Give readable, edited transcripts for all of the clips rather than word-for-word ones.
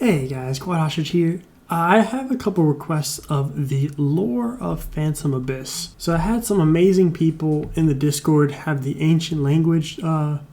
Hey guys, Quad Ostrich here. I have a couple requests of the lore of Phantom Abyss. So I had some amazing people in the Discord have the ancient language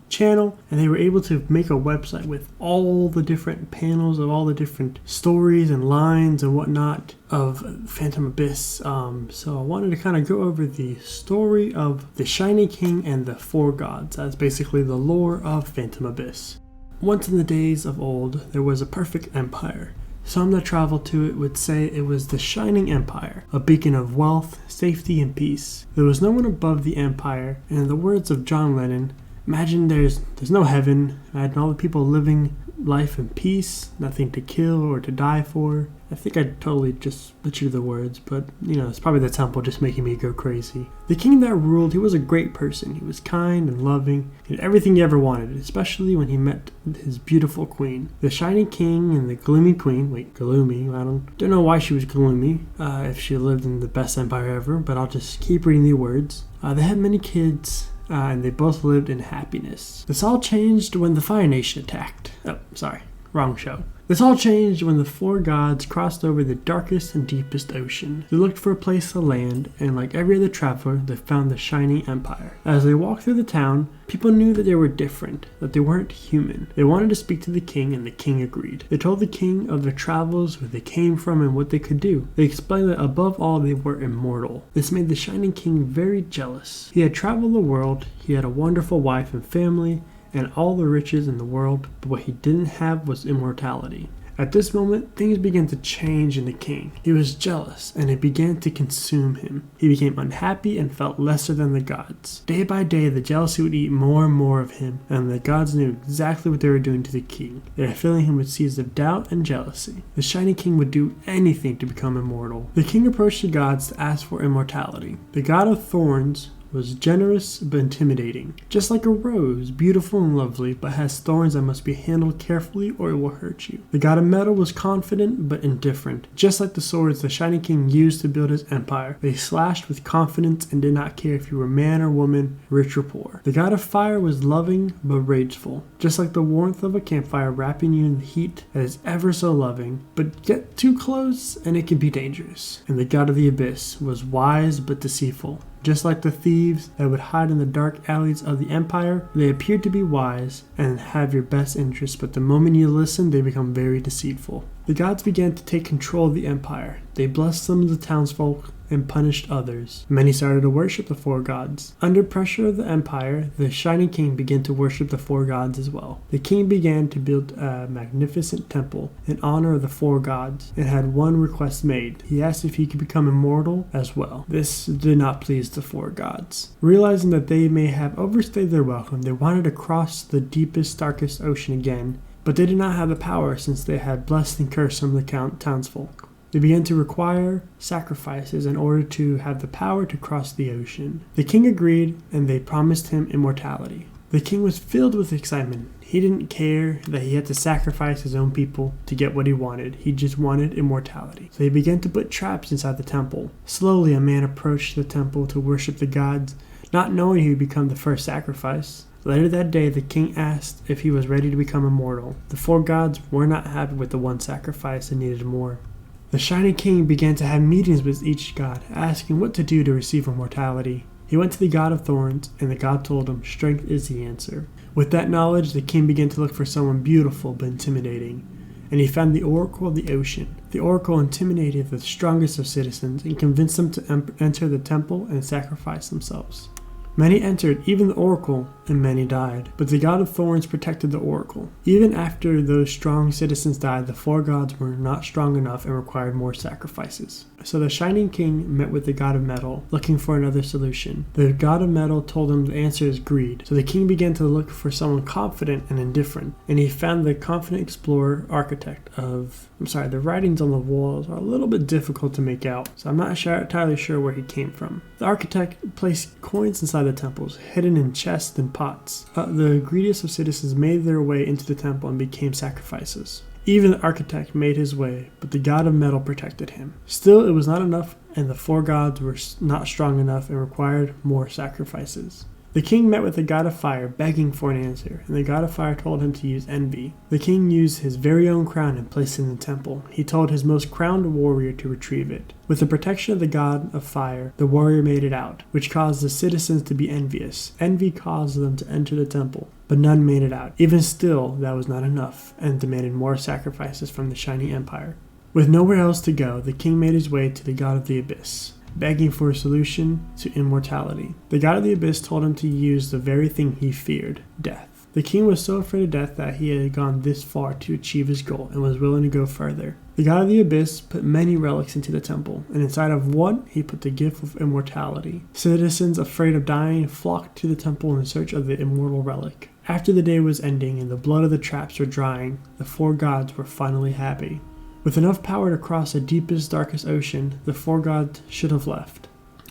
channel, and they were able to make a website with all the different panels of all the different stories and lines and whatnot of Phantom Abyss. So I wanted to kind of go over the story of the Shiny King and the Four Gods. That's basically the lore of Phantom Abyss. Once in the days of old, there was a perfect empire. Some that traveled to it would say it was the Shining Empire, a beacon of wealth, safety, and peace. There was no one above the empire, and in the words of John Lennon, imagine there's no heaven, imagine all the people living life in peace, nothing to kill or to die for. I think I totally just butchered the words, but it's probably the temple just making me go crazy. The king that ruled, he was a great person. He was kind and loving, and everything he ever wanted, especially when he met his beautiful queen. The shiny king and the gloomy queen, gloomy, I don't know why she was gloomy, if she lived in the best empire ever, but I'll just keep reading the words. They had many kids, and they both lived in happiness. This all changed when the Fire Nation attacked. Oh, sorry, wrong show. This all changed when the four gods crossed over the darkest and deepest ocean. They looked for a place to land, and like every other traveler, they found the Shining Empire. As they walked through the town, people knew that they were different, that they weren't human. They wanted to speak to the king, and the king agreed. They told the king of their travels, where they came from, and what they could do. They explained that above all, they were immortal. This made the Shining King very jealous. He had traveled the world, he had a wonderful wife and family, and all the riches in the world, but what he didn't have was immortality. At this moment, things began to change in the king. He was jealous, and it began to consume him. He became unhappy and felt lesser than the gods. Day by day, the jealousy would eat more and more of him, and the gods knew exactly what they were doing to the king. They were filling him with seeds of doubt and jealousy. The Shiny King would do anything to become immortal. The king approached the gods to ask for immortality. The god of thorns was generous but intimidating. Just like a rose, beautiful and lovely, but has thorns that must be handled carefully or it will hurt you. The god of metal was confident but indifferent. Just like the swords the Shiny King used to build his empire, they slashed with confidence and did not care if you were man or woman, rich or poor. The god of fire was loving but rageful. Just like the warmth of a campfire wrapping you in the heat that is ever so loving, but get too close and it can be dangerous. And the god of the abyss was wise but deceitful. Just like the thieves that would hide in the dark alleys of the empire, they appeared to be wise and have your best interests, but the moment you listen, they become very deceitful. The gods began to take control of the empire. They blessed some of the townsfolk and punished others. Many started to worship the four gods. Under pressure of the empire, the Shining King began to worship the four gods as well. The king began to build a magnificent temple in honor of the four gods and had one request made. He asked if he could become immortal as well. This did not please the four gods. Realizing that they may have overstayed their welcome, they wanted to cross the deepest, darkest ocean again, but they did not have the power since they had blessed and cursed some of the townsfolk. They began to require sacrifices in order to have the power to cross the ocean. The king agreed, and they promised him immortality. The king was filled with excitement. He didn't care that he had to sacrifice his own people to get what he wanted. He just wanted immortality. So he began to put traps inside the temple. Slowly, a man approached the temple to worship the gods, not knowing he would become the first sacrifice. Later that day, the king asked if he was ready to become immortal. The four gods were not happy with the one sacrifice and needed more. The Shiny King began to have meetings with each god, asking what to do to receive immortality. He went to the god of thorns, and the god told him strength is the answer. With that knowledge, the king began to look for someone beautiful but intimidating, and he found the Oracle of the Ocean. The Oracle intimidated the strongest of citizens and convinced them to enter the temple and sacrifice themselves. Many entered, even the Oracle, and many died. But the god of thorns protected the Oracle. Even after those strong citizens died, the four gods were not strong enough and required more sacrifices. So the Shining King met with the god of metal, looking for another solution. The god of metal told him the answer is greed. So the king began to look for someone confident and indifferent, and he found the confident explorer architect of... the writings on the walls are a little bit difficult to make out, so I'm not entirely sure where he came from. The architect placed coins inside the temples, hidden in chests and pots. The greediest of citizens made their way into the temple and became sacrifices. Even the architect made his way, but the god of metal protected him. Still, it was not enough, and the four gods were not strong enough and required more sacrifices. The king met with the god of fire, begging for an answer, and the god of fire told him to use envy. The king used his very own crown and placed it in the temple. He told his most crowned warrior to retrieve it. With the protection of the god of fire, the warrior made it out, which caused the citizens to be envious. Envy caused them to enter the temple, but none made it out. Even still, that was not enough, and demanded more sacrifices from the Shining Empire. With nowhere else to go, the king made his way to the god of the abyss, begging for a solution to immortality. The god of the abyss told him to use the very thing he feared, death. The king was so afraid of death that he had gone this far to achieve his goal and was willing to go further. The god of the abyss put many relics into the temple, and inside of one he put the gift of immortality. Citizens afraid of dying flocked to the temple in search of the immortal relic. After the day was ending and the blood of the traps were drying, the 4 gods were finally happy. With enough power to cross the deepest, darkest ocean, the 4 gods should have left.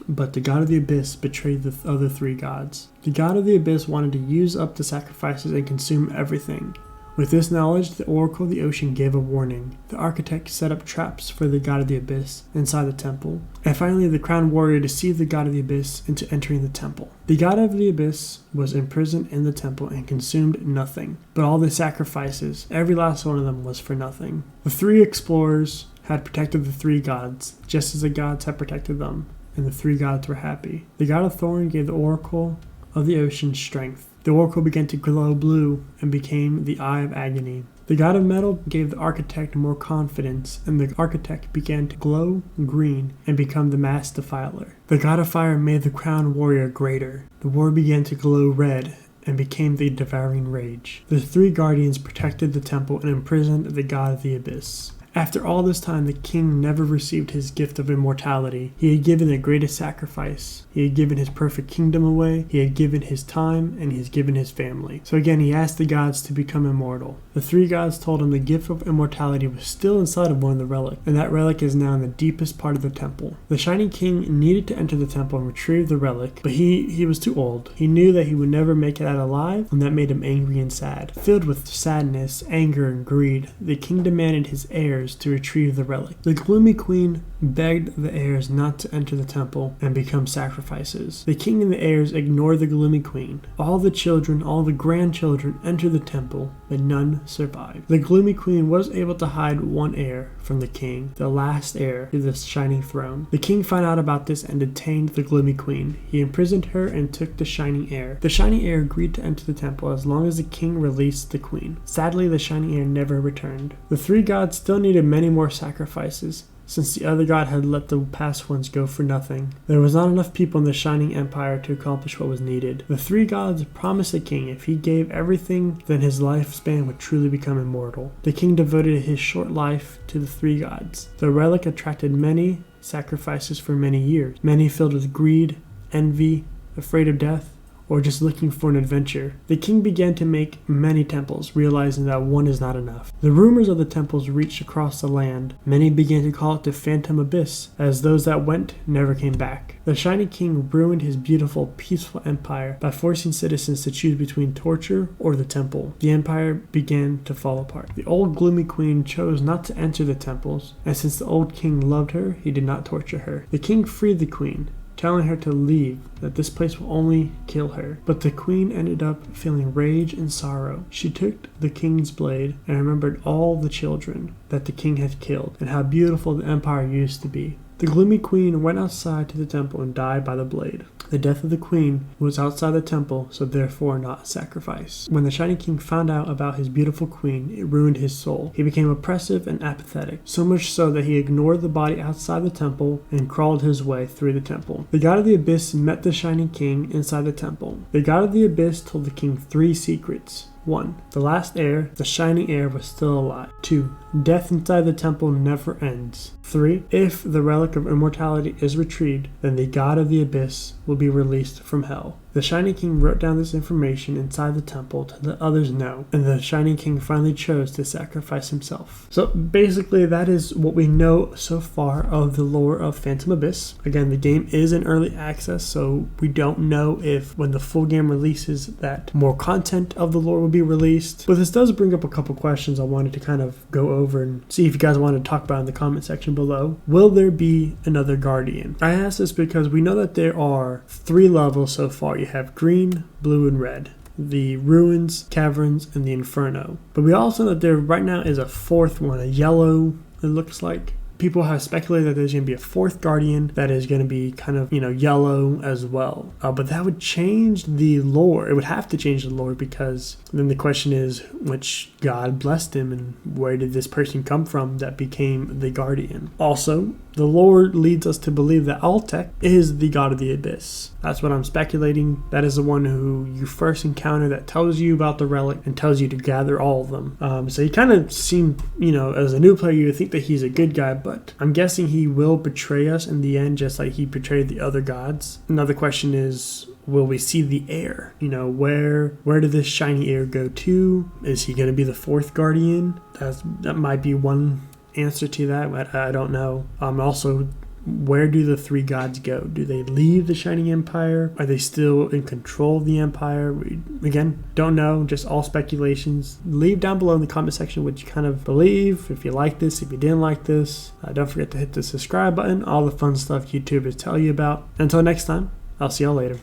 But the god of the abyss betrayed the other 3 gods. The god of the abyss wanted to use up the sacrifices and consume everything. With this knowledge, the oracle of the ocean gave a warning. The architect set up traps for the god of the abyss inside the temple. And finally, the crowned warrior deceived the god of the abyss into entering the temple. The god of the abyss was imprisoned in the temple and consumed nothing. But all the sacrifices, every last one of them, was for nothing. The 3 explorers had protected the 3 gods, just as the gods had protected them, and the 3 gods were happy. The god of thorn gave the oracle of the ocean strength. The oracle began to glow blue and became the Eye of Agony. The god of metal gave the architect more confidence, and the architect began to glow green and become the mass defiler. The god of fire made the crowned warrior greater. The war began to glow red and became the devouring rage. The 3 guardians protected the temple and imprisoned the god of the abyss. After all this time, the king never received his gift of immortality. He had given the greatest sacrifice. He had given his perfect kingdom away. He had given his time, and he has given his family. So again, he asked the gods to become immortal. The 3 gods told him the gift of immortality was still inside of one of the relics, and that relic is now in the deepest part of the temple. The Shining King needed to enter the temple and retrieve the relic, but he was too old. He knew that he would never make it out alive, and that made him angry and sad. Filled with sadness, anger, and greed, the king demanded his heirs to retrieve the relic. The gloomy queen begged the heirs not to enter the temple and become sacrifices. The king and the heirs ignored the gloomy queen. All the children, all the grandchildren entered the temple, but none survived. The gloomy queen was able to hide one heir from the king, the last heir to the shining throne. The king found out about this and detained the gloomy queen. He imprisoned her and took the shining heir. The shining heir agreed to enter the temple as long as the king released the queen. Sadly, the shining heir never returned. The 3 gods still needed many more sacrifices, since the other god had let the past ones go for nothing. There was not enough people in the Shining Empire to accomplish what was needed. The 3 gods promised the king if he gave everything, then his lifespan would truly become immortal. The king devoted his short life to the 3 gods. The relic attracted many sacrifices for many years, many filled with greed, envy, afraid of death, or just looking for an adventure. The king began to make many temples, realizing that one is not enough. The rumors of the temples reached across the land. Many began to call it the Phantom Abyss, as those that went never came back. The Shining King ruined his beautiful, peaceful empire by forcing citizens to choose between torture or the temple. The empire began to fall apart. The old gloomy queen chose not to enter the temples, and since the old king loved her, he did not torture her. The king freed the queen, telling her to leave, that this place will only kill her. But the queen ended up feeling rage and sorrow. She took the king's blade and remembered all the children that the king had killed and how beautiful the empire used to be. The gloomy queen went outside to the temple and died by the blade. The death of the queen was outside the temple, so therefore not a sacrifice. When the Shining King found out about his beautiful queen, it ruined his soul. He became oppressive and apathetic, so much so that he ignored the body outside the temple and crawled his way through the temple. The god of the abyss met the Shining King inside the temple. The god of the abyss told the king 3 secrets. 1. The last heir, the shining heir, was still alive. 2. Death inside the temple never ends. 3. If the relic of immortality is retrieved, then the god of the abyss will be released from hell. The Shining King wrote down this information inside the temple to let others know, and the Shining King finally chose to sacrifice himself. So basically that is what we know so far of the lore of Phantom Abyss. Again, the game is in early access, so we don't know if when the full game releases that more content of the lore will be released. But this does bring up a couple questions I wanted to kind of go over and see if you guys want to talk about in the comment section below. Will there be another Guardian? I ask this because we know that there are 3 levels so far. You have green, blue, and red. The ruins, caverns, and the inferno. But we also know that there right now is a fourth one, a yellow, it looks like. People have speculated that there's going to be a fourth guardian that is going to be kind of, yellow as well. But that would change the lore. It would have to change the lore, because then the question is, which god blessed him and where did this person come from that became the guardian? Also, the lore leads us to believe that Altek is the god of the abyss. That's what I'm speculating. That is the one who you first encounter that tells you about the relic and tells you to gather all of them. So he kind of seemed, as a new player, you would think that he's a good guy, but I'm guessing he will betray us in the end, just like he betrayed the other gods. Another question is, will we see the heir? Where did this shiny heir go to? Is he going to be the fourth guardian? That might be one answer to that, but I don't know. Also, where do the three gods go? Do they leave the Shining Empire? Are they still in control of the Empire? We, again, don't know. Just all speculations. Leave down below in the comment section what you kind of believe. If you like this, if you didn't like this. Don't forget to hit the subscribe button. All the fun stuff YouTubers tell you about. Until next time, I'll see y'all later.